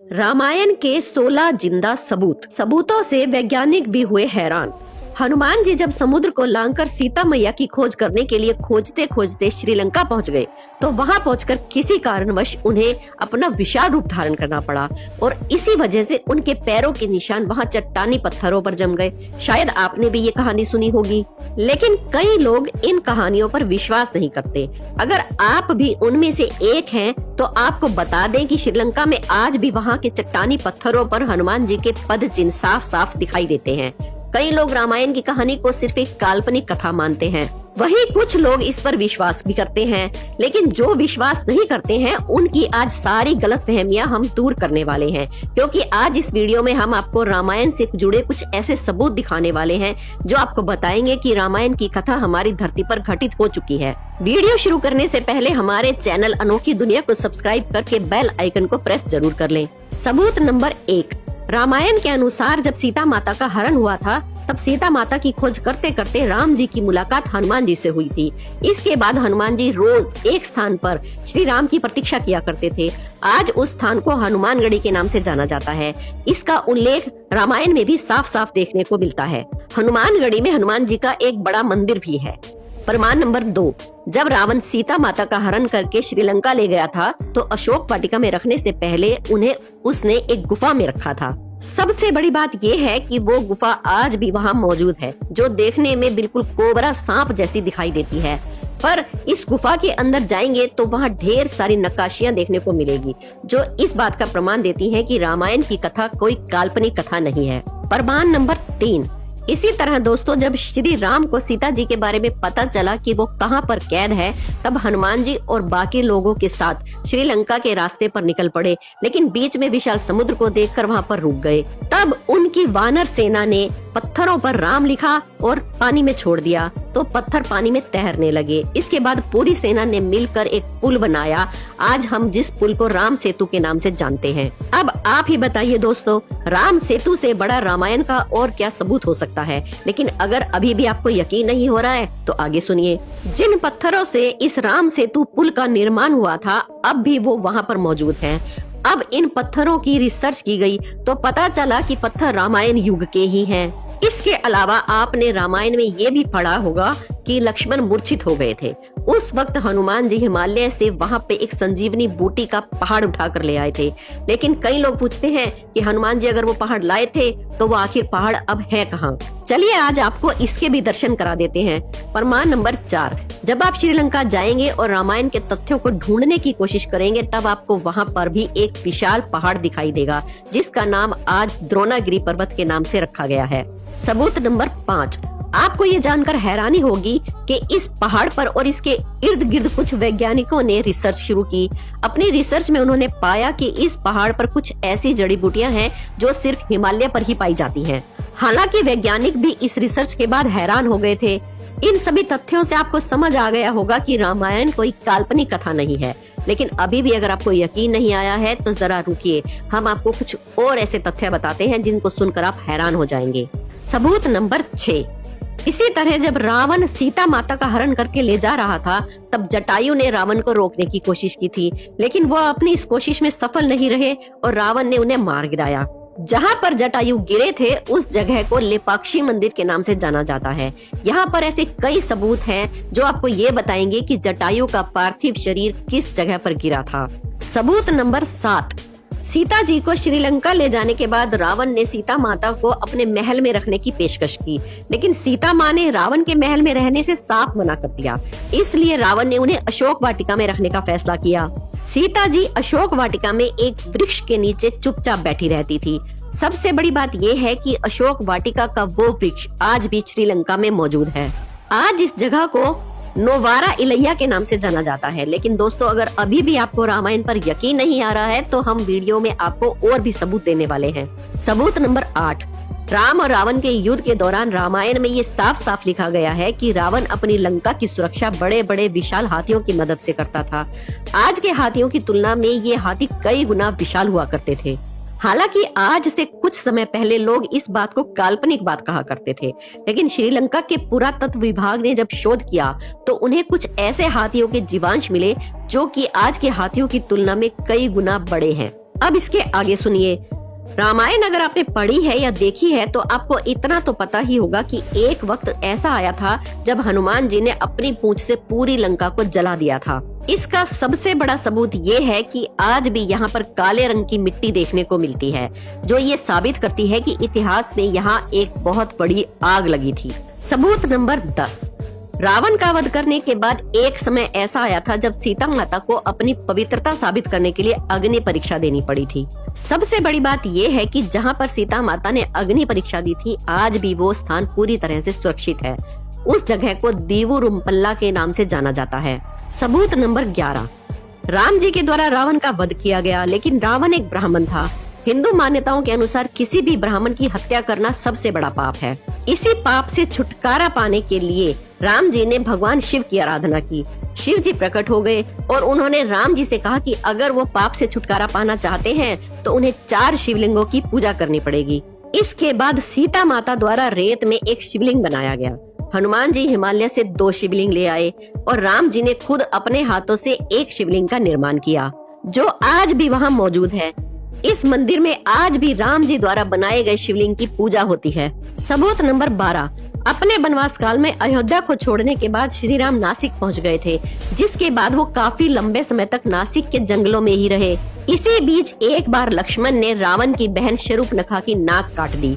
रामायण के 16 जिंदा सबूतों से वैज्ञानिक भी हुए हैरान। हनुमान जी जब समुद्र को लांघकर सीता मैया की खोज करने के लिए खोजते खोजते श्रीलंका पहुंच गए, तो वहां पहुंचकर किसी कारणवश उन्हें अपना विशाल रूप धारण करना पड़ा और इसी वजह से उनके पैरों के निशान वहां चट्टानी पत्थरों पर जम गए। शायद आपने भी ये कहानी सुनी होगी, लेकिन कई लोग इन कहानियों पर विश्वास नहीं करते। अगर आप भी उनमें से एक हैं, तो आपको बता दें कि श्रीलंका में आज भी वहां के चट्टानी पत्थरों पर हनुमान जी के पद चिन्ह साफ साफ दिखाई देते हैं। कई लोग रामायण की कहानी को सिर्फ एक काल्पनिक कथा मानते हैं, वहीं कुछ लोग इस पर विश्वास भी करते हैं। लेकिन जो विश्वास नहीं करते हैं, उनकी आज सारी गलतफहमियां हम दूर करने वाले हैं, क्योंकि आज इस वीडियो में हम आपको रामायण से जुड़े कुछ ऐसे सबूत दिखाने वाले हैं जो आपको बताएंगे कि रामायण की कथा हमारी धरती पर घटित हो चुकी है। वीडियो शुरू करने से पहले हमारे चैनल अनोखी दुनिया को सब्सक्राइब करके बेल आइकन को प्रेस जरूर कर लें। सबूत नंबर 1, रामायण के अनुसार जब सीता माता का हरण हुआ था, तब सीता माता की खोज करते करते राम जी की मुलाकात हनुमान जी से हुई थी। इसके बाद हनुमान जी रोज एक स्थान पर श्री राम की प्रतीक्षा किया करते थे। आज उस स्थान को हनुमानगढ़ी के नाम से जाना जाता है। इसका उल्लेख रामायण में भी साफ साफ देखने को मिलता है। हनुमानगढ़ी में हनुमान जी का एक बड़ा मंदिर भी है। प्रमाण नंबर 2, जब रावण सीता माता का हरण करके श्रीलंका ले गया था, तो अशोक वाटिका में रखने से पहले उन्हें उसने एक गुफा में रखा था। सबसे बड़ी बात यह है कि वो गुफा आज भी वहाँ मौजूद है, जो देखने में बिल्कुल कोबरा सांप जैसी दिखाई देती है। पर इस गुफा के अंदर जाएंगे तो वहाँ ढेर सारी नक्काशियाँ देखने को मिलेगी, जो इस बात का प्रमाण देती है कि रामायण की कथा कोई काल्पनिक कथा नहीं है। प्रमाण नंबर 3, इसी तरह दोस्तों, जब श्री राम को सीता जी के बारे में पता चला कि वो कहाँ पर कैद है, तब हनुमान जी और बाकी लोगों के साथ श्रीलंका के रास्ते पर निकल पड़े, लेकिन बीच में विशाल समुद्र को देखकर वहाँ पर रुक गए। तब उनकी वानर सेना ने पत्थरों पर राम लिखा और पानी में छोड़ दिया, तो पत्थर पानी में तैरने लगे। इसके बाद पूरी सेना ने मिलकर एक पुल बनाया, आज हम जिस पुल को राम सेतु के नाम से जानते हैं। अब आप ही बताइए दोस्तों, राम सेतु से बड़ा रामायण का और क्या सबूत हो सकता है। लेकिन अगर अभी भी आपको यकीन नहीं हो रहा है, तो आगे सुनिए। जिन पत्थरों से इस राम सेतु पुल का निर्माण हुआ था, अब भी वो वहाँ पर मौजूद हैं। अब इन पत्थरों की रिसर्च की गई तो पता चला कि पत्थर रामायण युग के ही हैं। इसके अलावा आपने रामायण में ये भी पढ़ा होगा कि लक्ष्मण मूर्छित हो गए थे। उस वक्त हनुमान जी हिमालय से वहां पे एक संजीवनी बूटी का पहाड़ उठाकर ले आए थे। लेकिन कई लोग पूछते हैं कि हनुमान जी अगर वो पहाड़ लाए थे, तो वो आखिर पहाड़ अब है कहाँ। चलिए आज आपको इसके भी दर्शन करा देते हैं। प्रमाण नंबर 4, जब आप श्रीलंका जाएंगे और रामायण के तथ्यों को ढूंढने की कोशिश करेंगे, तब आपको वहाँ पर भी एक विशाल पहाड़ दिखाई देगा, जिसका नाम आज द्रोणागिरी पर्वत के नाम से रखा गया है। सबूत नंबर 5, आपको ये जानकर हैरानी होगी कि इस पहाड़ पर और इसके इर्द गिर्द कुछ वैज्ञानिकों ने रिसर्च शुरू की। अपनी रिसर्च में उन्होंने पाया कि इस पहाड़ पर कुछ ऐसी जड़ी बूटियां हैं जो सिर्फ हिमालय पर ही पाई जाती हैं। हालांकि वैज्ञानिक भी इस रिसर्च के बाद हैरान हो गए थे। इन सभी तथ्यों से आपको समझ आ गया होगा कि रामायण कोई काल्पनिक कथा नहीं है। लेकिन अभी भी अगर आपको यकीन नहीं आया है, तो जरा रुकिए, हम आपको कुछ और ऐसे तथ्य बताते हैं जिनको सुनकर आप हैरान हो जाएंगे। सबूत नंबर 6, इसी तरह जब रावण सीता माता का हरण करके ले जा रहा था, तब जटायु ने रावण को रोकने की कोशिश की थी, लेकिन वो अपनी इस कोशिश में सफल नहीं रहे और रावण ने उन्हें मार गिराया। जहाँ पर जटायु गिरे थे, उस जगह को लेपाक्षी मंदिर के नाम से जाना जाता है। यहाँ पर ऐसे कई सबूत हैं जो आपको ये बताएंगे कि जटायु का पार्थिव शरीर किस जगह पर गिरा था। सबूत नंबर 7, सीता जी को श्रीलंका ले जाने के बाद रावण ने सीता माता को अपने महल में रखने की पेशकश की, लेकिन सीता माँ ने रावण के महल में रहने से साफ मना कर दिया। इसलिए रावण ने उन्हें अशोक वाटिका में रखने का फैसला किया। सीता जी अशोक वाटिका में एक वृक्ष के नीचे चुपचाप बैठी रहती थी। सबसे बड़ी बात यह है कि अशोक वाटिका का वो वृक्ष आज भी श्रीलंका में मौजूद है। आज इस जगह को नोवारा इलैया के नाम से जाना जाता है। लेकिन दोस्तों, अगर अभी भी आपको रामायण पर यकीन नहीं आ रहा है, तो हम वीडियो में आपको और भी सबूत देने वाले हैं। सबूत नंबर 8, राम और रावण के युद्ध के दौरान रामायण में ये साफ साफ लिखा गया है कि रावण अपनी लंका की सुरक्षा बड़े बड़े विशाल हाथियों की मदद से करता था। आज के हाथियों की तुलना में ये हाथी कई गुना विशाल हुआ करते थे। हालांकि आज से कुछ समय पहले लोग इस बात को काल्पनिक बात कहा करते थे, लेकिन श्रीलंका के पुरातत्व विभाग ने जब शोध किया तो उन्हें कुछ ऐसे हाथियों के जीवांश मिले जो कि आज के हाथियों की तुलना में कई गुना बड़े हैं। अब इसके आगे सुनिए। रामायण अगर आपने पढ़ी है या देखी है तो आपको इतना तो पता ही होगा कि एक वक्त ऐसा आया था जब हनुमान जी ने अपनी पूंछ से पूरी लंका को जला दिया था। इसका सबसे बड़ा सबूत ये है कि आज भी यहाँ पर काले रंग की मिट्टी देखने को मिलती है, जो ये साबित करती है कि इतिहास में यहाँ एक बहुत बड़ी आग लगी थी। सबूत नंबर 10। रावण का वध करने के बाद एक समय ऐसा आया था जब सीता माता को अपनी पवित्रता साबित करने के लिए अग्नि परीक्षा देनी पड़ी थी। सबसे बड़ी बात यह है कि जहाँ पर सीता माता ने अग्नि परीक्षा दी थी, आज भी वो स्थान पूरी तरह से सुरक्षित है। उस जगह को दीवुरुम्पल्ला के नाम से जाना जाता है। सबूत नंबर 11। राम जी के द्वारा रावण का वध किया गया, लेकिन रावण एक ब्राह्मण था। हिंदू मान्यताओं के अनुसार किसी भी ब्राह्मण की हत्या करना सबसे बड़ा पाप है। इसी पाप से छुटकारा पाने के लिए राम जी ने भगवान शिव की आराधना की। शिव जी प्रकट हो गए और उन्होंने राम जी से कहा कि अगर वो पाप से छुटकारा पाना चाहते हैं तो उन्हें 4 शिवलिंगों की पूजा करनी पड़ेगी। इसके बाद सीता माता द्वारा रेत में एक शिवलिंग बनाया गया। हनुमान जी हिमालय से 2 शिवलिंग ले आए और राम जी ने खुद अपने हाथों से एक शिवलिंग का निर्माण किया, जो आज भी वहाँ मौजूद है। इस मंदिर में आज भी राम जी द्वारा बनाए गए शिवलिंग की पूजा होती है। सबूत नंबर 12। अपने वनवास काल में अयोध्या को छोड़ने के बाद श्री राम नासिक पहुंच गए थे, जिसके बाद वो काफी लंबे समय तक नासिक के जंगलों में ही रहे। इसी बीच एक बार लक्ष्मण ने रावण की बहन शूर्पणखा की नाक काट दी।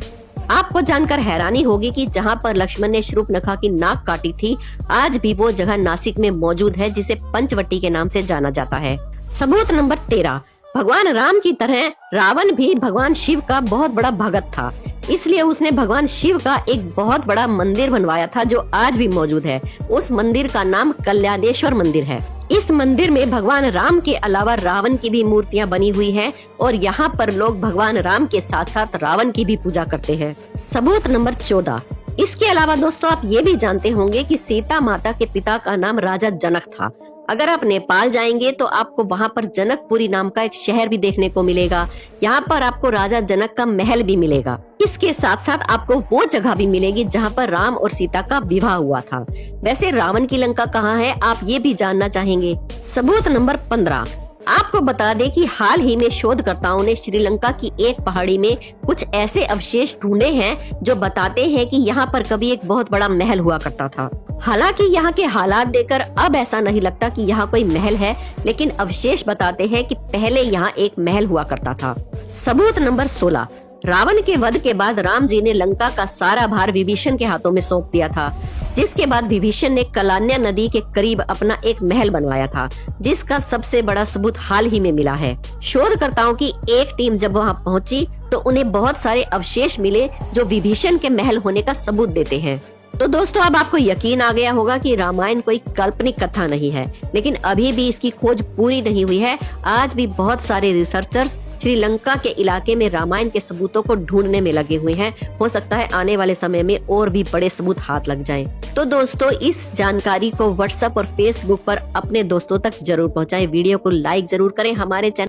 आपको जानकर हैरानी होगी कि जहाँ पर लक्ष्मण ने शूर्पणखा की नाक काटी थी, आज भी वो जगह नासिक में मौजूद है, जिसे पंचवटी के नाम से जाना जाता है। सबूत नंबर 13। भगवान राम की तरह रावण भी भगवान शिव का बहुत बड़ा भगत था, इसलिए उसने भगवान शिव का एक बहुत बड़ा मंदिर बनवाया था, जो आज भी मौजूद है। उस मंदिर का नाम कल्याणेश्वर मंदिर है। इस मंदिर में भगवान राम के अलावा रावण की भी मूर्तियां बनी हुई हैं और यहाँ पर लोग भगवान राम के साथ साथ रावण की भी पूजा करते हैं। सबूत नंबर 14। इसके अलावा दोस्तों, आप ये भी जानते होंगे कि सीता माता के पिता का नाम राजा जनक था। अगर आप नेपाल जाएंगे तो आपको वहाँ पर जनकपुरी नाम का एक शहर भी देखने को मिलेगा। यहाँ पर आपको राजा जनक का महल भी मिलेगा। इसके साथ साथ आपको वो जगह भी मिलेगी जहाँ पर राम और सीता का विवाह हुआ था। वैसे रावण की लंका कहाँ है, आप ये भी जानना चाहेंगे। सबूत नंबर 15। आपको बता दें कि हाल ही में शोधकर्ताओं ने श्रीलंका की एक पहाड़ी में कुछ ऐसे अवशेष ढूंढे हैं जो बताते हैं कि यहाँ पर कभी एक बहुत बड़ा महल हुआ करता था। हालांकि यहाँ के हालात देखकर अब ऐसा नहीं लगता कि यहाँ कोई महल है, लेकिन अवशेष बताते हैं कि पहले यहाँ एक महल हुआ करता था। सबूत नंबर 16। रावण के वध के बाद राम जी ने लंका का सारा भार विभीषण के हाथों में सौंप दिया था, जिसके बाद विभीषण ने कलान्या नदी के करीब अपना एक महल बनवाया था, जिसका सबसे बड़ा सबूत हाल ही में मिला है। शोधकर्ताओं की एक टीम जब वहां पहुंची तो उन्हें बहुत सारे अवशेष मिले जो विभीषण के महल होने का सबूत देते हैं। तो दोस्तों, अब आपको यकीन आ गया होगा कि रामायण कोई काल्पनिक कथा नहीं है, लेकिन अभी भी इसकी खोज पूरी नहीं हुई है। आज भी बहुत सारे रिसर्चर्स श्रीलंका के इलाके में रामायण के सबूतों को ढूंढने में लगे हुए हैं। हो सकता है आने वाले समय में और भी बड़े सबूत हाथ लग जाएं। तो दोस्तों, इस जानकारी को व्हाट्सएप और फेसबुक पर अपने दोस्तों तक जरूर पहुंचाएं। वीडियो को लाइक जरूर करें। हमारे चैनल